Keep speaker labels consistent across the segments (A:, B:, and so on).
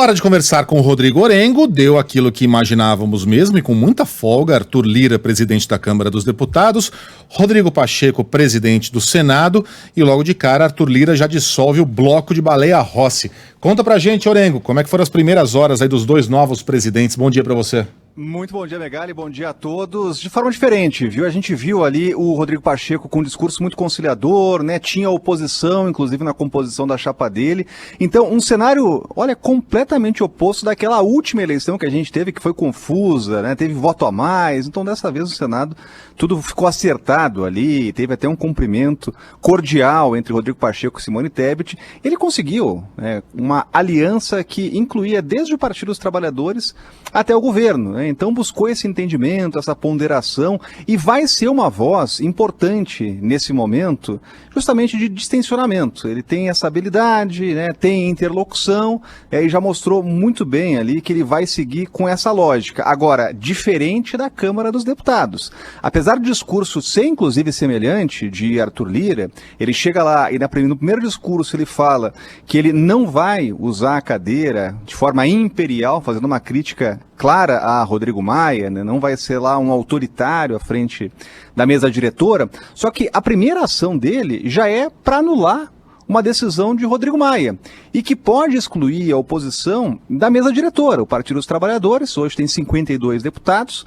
A: Hora de conversar com o Rodrigo Orengo, deu aquilo que imaginávamos mesmo e com muita folga. Arthur Lira, presidente da Câmara dos Deputados, Rodrigo Pacheco, presidente do Senado, e logo de cara Arthur Lira já dissolve o bloco de Baleia Rossi. Conta pra gente, Orengo, como é que foram as primeiras horas aí dos dois novos presidentes? Bom dia pra você.
B: Muito bom dia, Megali, bom dia a todos. De forma diferente, viu? A gente viu ali o Rodrigo Pacheco com um discurso muito conciliador, né? Tinha oposição, inclusive na composição da chapa dele. Então, um cenário, olha, completamente oposto daquela última eleição que a gente teve, que foi confusa, né? Teve voto a mais. Então, dessa vez, o Senado, tudo ficou acertado ali. Teve até um cumprimento cordial entre Rodrigo Pacheco e Simone Tebet. Ele conseguiu, né, uma aliança que incluía desde o Partido dos Trabalhadores até o governo, né? Então buscou esse entendimento, essa ponderação, e vai ser uma voz importante nesse momento, justamente de distensionamento. Ele tem essa habilidade, né, tem interlocução, e já mostrou muito bem ali que ele vai seguir com essa lógica. Agora, diferente da Câmara dos Deputados. Apesar do discurso ser inclusive semelhante de Arthur Lira, ele chega lá e no primeiro discurso ele fala que ele não vai usar a cadeira de forma imperial, fazendo uma crítica clara a Rodrigo Maia, né? Não vai ser lá um autoritário à frente da mesa diretora, só que a primeira ação dele já é para anular uma decisão de Rodrigo Maia, e que pode excluir a oposição da mesa diretora. O Partido dos Trabalhadores hoje tem 52 deputados,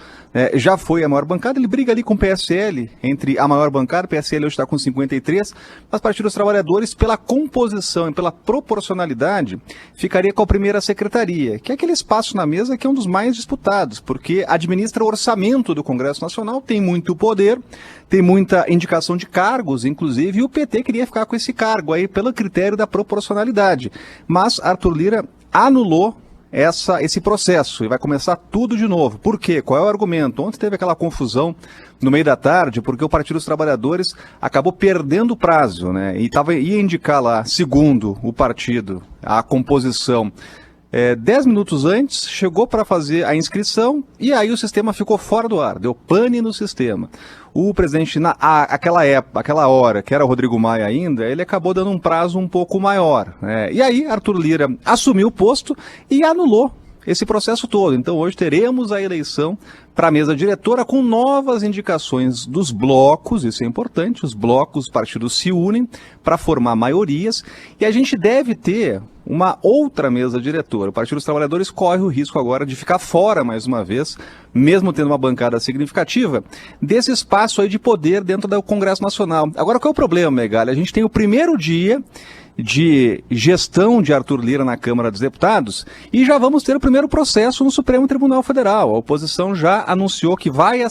B: já foi a maior bancada, ele briga ali com o PSL, entre a maior bancada, o PSL hoje está com 53, mas o Partido dos Trabalhadores, pela composição e pela proporcionalidade, ficaria com a primeira secretaria, que é aquele espaço na mesa que é um dos mais disputados, porque administra o orçamento do Congresso Nacional, tem muito poder, tem muita indicação de cargos, inclusive, e o PT queria ficar com esse cargo aí pelo critério da proporcionalidade. Mas Arthur Lira anulou esse processo e vai começar tudo de novo. Por quê? Qual é o argumento? Ontem teve aquela confusão no meio da tarde, porque o Partido dos Trabalhadores acabou perdendo o prazo, né? E ia indicar lá, segundo o partido, a composição 10 minutos antes, chegou para fazer a inscrição e aí o sistema ficou fora do ar, deu pane no sistema. O presidente, aquela hora, que era o Rodrigo Maia ainda, ele acabou dando um prazo um pouco maior, né? E aí Arthur Lira assumiu o posto e anulou esse processo todo. Então hoje teremos a eleição para a mesa diretora com novas indicações dos blocos, isso é importante, os blocos, os partidos se unem para formar maiorias, e a gente deve ter uma outra mesa diretora. O Partido dos Trabalhadores corre o risco agora de ficar fora mais uma vez, mesmo tendo uma bancada significativa, desse espaço aí de poder dentro do Congresso Nacional. Agora, qual é o problema, Megali? A gente tem o primeiro dia de gestão de Arthur Lira na Câmara dos Deputados e já vamos ter o primeiro processo no Supremo Tribunal Federal. A oposição já anunciou que vai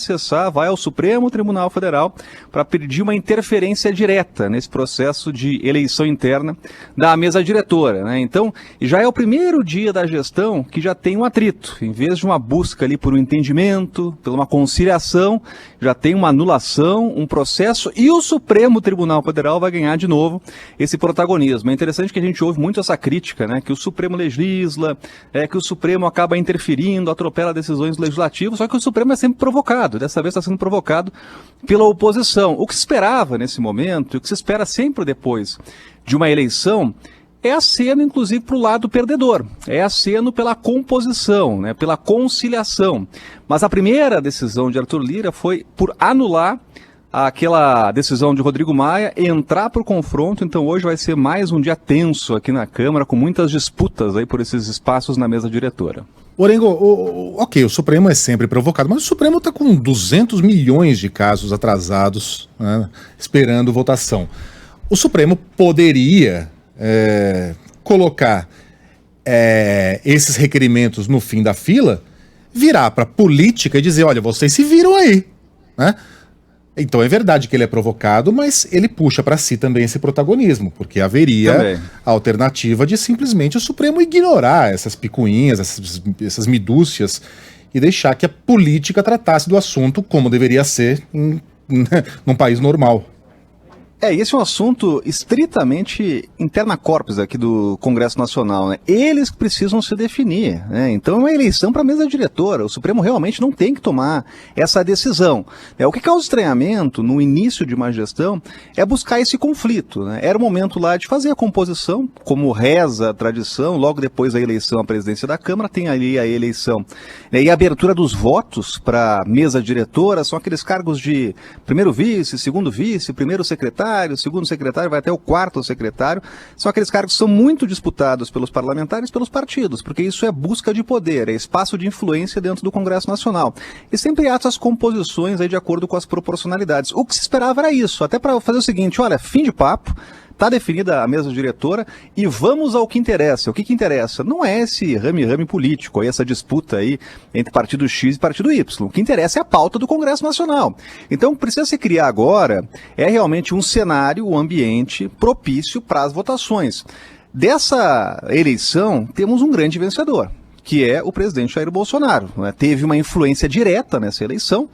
B: ao Supremo Tribunal Federal para pedir uma interferência direta nesse processo de eleição interna da mesa diretora, né? Então, já é o primeiro dia da gestão que já tem um atrito. Em vez de uma busca ali por um entendimento, por uma conciliação, já tem uma anulação, um processo, e o Supremo Tribunal Federal vai ganhar de novo esse protagonismo. É interessante que a gente ouve muito essa crítica, né, que o Supremo legisla, que o Supremo acaba interferindo, atropela decisões legislativas, só que o Supremo é sempre provocado, dessa vez está sendo provocado pela oposição. O que se esperava nesse momento, e o que se espera sempre depois de uma eleição, é aceno, inclusive, para o lado perdedor, é aceno pela composição, né, pela conciliação. Mas a primeira decisão de Arthur Lira foi por anular aquela decisão de Rodrigo Maia, entrar para o confronto. Então hoje vai ser mais um dia tenso aqui na Câmara, com muitas disputas aí por esses espaços na mesa diretora.
A: Orengo, ok, o Supremo é sempre provocado, mas o Supremo está com 200 milhões de casos atrasados, né, esperando votação. O Supremo poderia colocar esses requerimentos no fim da fila, virar para a política e dizer, olha, vocês se viram aí, né? Então é verdade que ele é provocado, mas ele puxa para si também esse protagonismo, porque haveria a alternativa de simplesmente o Supremo ignorar essas picuinhas, essas minúcias, e deixar que a política tratasse do assunto como deveria ser num país normal.
B: Esse é um assunto estritamente interna corpus aqui do Congresso Nacional, né? Eles precisam se definir, né? Então é uma eleição para a mesa diretora. O Supremo realmente não tem que tomar essa decisão. O que causa estranhamento no início de uma gestão é buscar esse conflito, né? Era o momento lá de fazer a composição, como reza a tradição, logo depois da eleição à presidência da Câmara, tem ali a eleição, né? E a abertura dos votos para a mesa diretora, são aqueles cargos de primeiro vice, segundo vice, primeiro secretário, segundo secretário, vai até o quarto secretário. São aqueles cargos que são muito disputados pelos parlamentares e pelos partidos, porque isso é busca de poder, é espaço de influência dentro do Congresso Nacional. E sempre há essas composições aí de acordo com as proporcionalidades. O que se esperava era isso, até para fazer o seguinte, olha, fim de papo, está definida a mesa diretora e vamos ao que interessa. O que interessa? Não é esse rame-rame político, essa disputa aí entre partido X e partido Y. O que interessa é a pauta do Congresso Nacional. Então, o que precisa se criar agora é realmente um cenário, um ambiente propício para as votações. Dessa eleição, temos um grande vencedor, que é o presidente Jair Bolsonaro, né? Teve uma influência direta nessa eleição,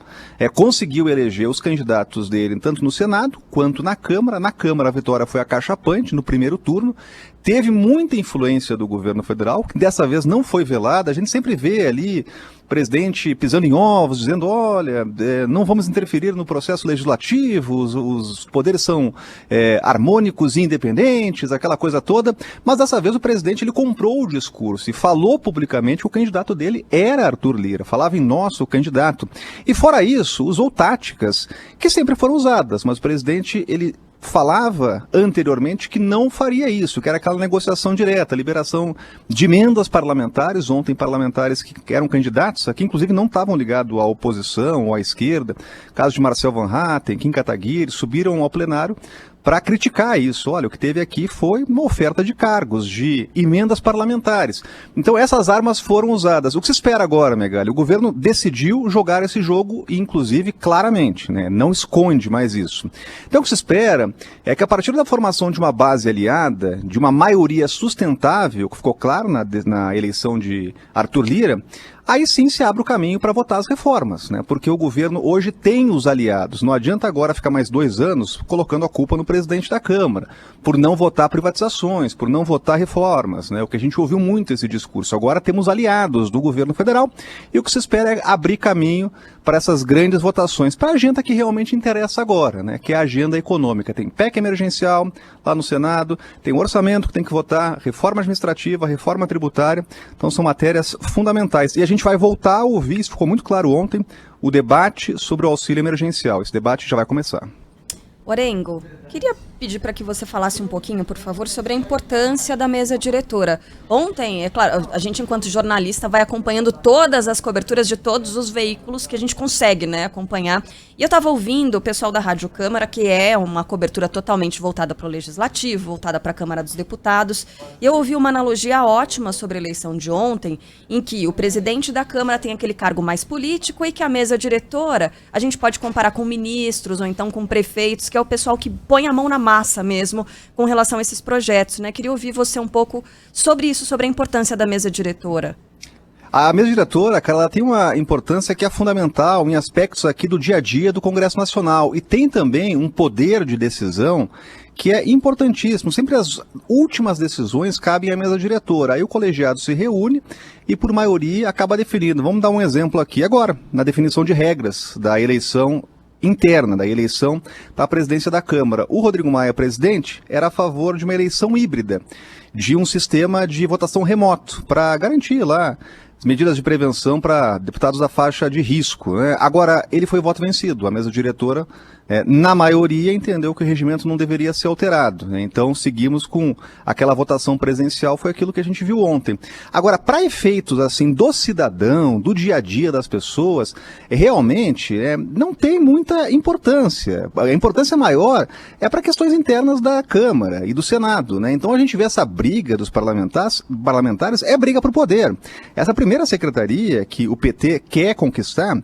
B: conseguiu eleger os candidatos dele tanto no Senado quanto na Câmara. Na Câmara a vitória foi acachapante no primeiro turno, teve muita influência do governo federal, que dessa vez não foi velada. A gente sempre vê ali o presidente pisando em ovos, dizendo, olha, não vamos interferir no processo legislativo, os poderes são harmônicos e independentes, aquela coisa toda, mas dessa vez o presidente ele comprou o discurso e falou publicamente que o candidato dele era Arthur Lira, falava em nosso candidato. E fora isso, usou táticas que sempre foram usadas, mas o presidente, ele falava anteriormente que não faria isso, que era aquela negociação direta, liberação de emendas parlamentares. Ontem parlamentares que eram candidatos aqui, inclusive não estavam ligados à oposição ou à esquerda, caso de Marcel Van Hatten, Kim Kataguiri, subiram ao plenário para criticar isso. Olha, o que teve aqui foi uma oferta de cargos, de emendas parlamentares. Então essas armas foram usadas. O que se espera agora, Megali? O governo decidiu jogar esse jogo, inclusive claramente, né? Não esconde mais isso. Então o que se espera é que a partir da formação de uma base aliada, de uma maioria sustentável, que ficou claro na eleição de Arthur Lira, aí sim se abre o caminho para votar as reformas, né? Porque o governo hoje tem os aliados. Não adianta agora ficar mais 2 anos colocando a culpa no presidente da Câmara, por não votar privatizações, por não votar reformas, né? O que a gente ouviu muito esse discurso. Agora temos aliados do governo federal e o que se espera é abrir caminho para essas grandes votações, para a agenda que realmente interessa agora, né? Que é a agenda econômica. Tem PEC emergencial lá no Senado, tem o orçamento que tem que votar, reforma administrativa, reforma tributária. Então são matérias fundamentais. E a gente vai voltar a ouvir, isso ficou muito claro ontem, o debate sobre o auxílio emergencial. Esse debate já vai começar.
C: Orengo, queria pedir para que você falasse um pouquinho, por favor, sobre a importância da mesa diretora. Ontem, é claro, a gente enquanto jornalista vai acompanhando todas as coberturas de todos os veículos que a gente consegue, né, acompanhar. E eu estava ouvindo o pessoal da Rádio Câmara, que é uma cobertura totalmente voltada para o Legislativo, voltada para a Câmara dos Deputados. E eu ouvi uma analogia ótima sobre a eleição de ontem, em que o presidente da Câmara tem aquele cargo mais político e que a mesa diretora, a gente pode comparar com ministros ou então com prefeitos, que é o pessoal que põe a mão na massa mesmo com relação a esses projetos, né? Queria ouvir você um pouco sobre isso, sobre a importância da mesa diretora.
B: A mesa diretora, cara, ela tem uma importância que é fundamental em aspectos aqui do dia a dia do Congresso Nacional e tem também um poder de decisão que é importantíssimo. Sempre as últimas decisões cabem à mesa diretora. Aí o colegiado se reúne e, por maioria, acaba definindo. Vamos dar um exemplo aqui agora, na definição de regras da eleição interna, da eleição para a presidência da Câmara. O Rodrigo Maia, presidente, era a favor de uma eleição híbrida, de um sistema de votação remoto, para garantir lá as medidas de prevenção para deputados da faixa de risco, né? Agora, ele foi voto vencido. A mesa diretora, na maioria, entendeu que o regimento não deveria ser alterado, né? Então, seguimos com aquela votação presencial, foi aquilo que a gente viu ontem. Agora, para efeitos assim do cidadão, do dia a dia das pessoas, realmente não tem muita importância. A importância maior é para questões internas da Câmara e do Senado, né? Então, a gente vê essa briga dos parlamentares é briga por poder. Essa primeira secretaria que o PT quer conquistar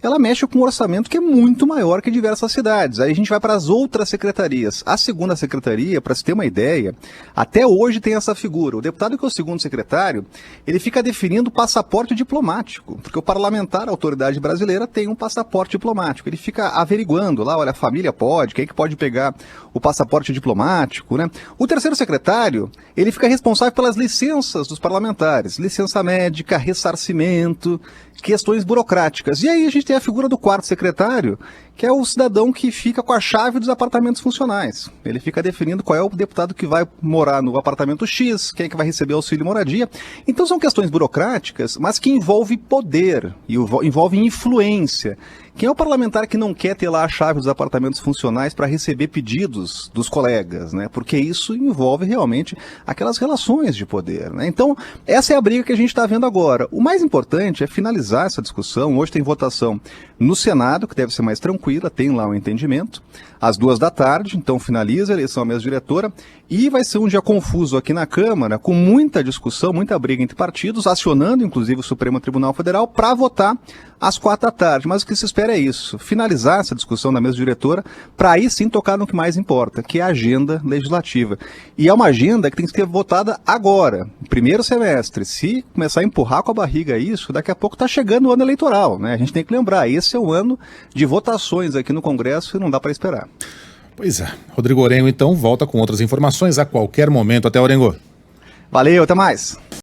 B: ela mexe com um orçamento que é muito maior que diversas cidades. Aí a gente vai para as outras secretarias. A segunda secretaria, para se ter uma ideia, até hoje tem essa figura. O deputado que é o segundo secretário, ele fica definindo passaporte diplomático, porque o parlamentar, a autoridade brasileira, tem um passaporte diplomático. Ele fica averiguando lá, olha, a família pode, quem é que pode pegar o passaporte diplomático, né? O terceiro secretário, ele fica responsável pelas licenças dos parlamentares, licença médica, ressarcimento, questões burocráticas. E aí a gente tem a figura do quarto secretário, que é o cidadão que fica com a chave dos apartamentos funcionais. Ele fica definindo qual é o deputado que vai morar no apartamento X, quem é que vai receber auxílio moradia. Então são questões burocráticas, mas que envolvem poder, e envolvem influência. Quem é o parlamentar que não quer ter lá a chave dos apartamentos funcionais para receber pedidos dos colegas, né? Porque isso envolve realmente aquelas relações de poder, né? Então, essa é a briga que a gente está vendo agora. O mais importante é finalizar essa discussão. Hoje tem votação no Senado, que deve ser mais tranquila, tem lá um entendimento, às 14h, então finaliza a eleição à mesa diretora, e vai ser um dia confuso aqui na Câmara, com muita discussão, muita briga entre partidos, acionando inclusive o Supremo Tribunal Federal para votar às 16h. Mas o que se espera é isso, finalizar essa discussão na mesa diretora, para aí sim tocar no que mais importa, que é a agenda legislativa. E é uma agenda que tem que ser votada agora, primeiro semestre. Se começar a empurrar com a barriga isso, daqui a pouco está chegando o ano eleitoral, né? A gente tem que lembrar, esse é o ano de votações aqui no Congresso e não dá para esperar.
A: Pois é. Rodrigo Orengo, então, volta com outras informações a qualquer momento. Até, Orengo.
B: Valeu, até mais.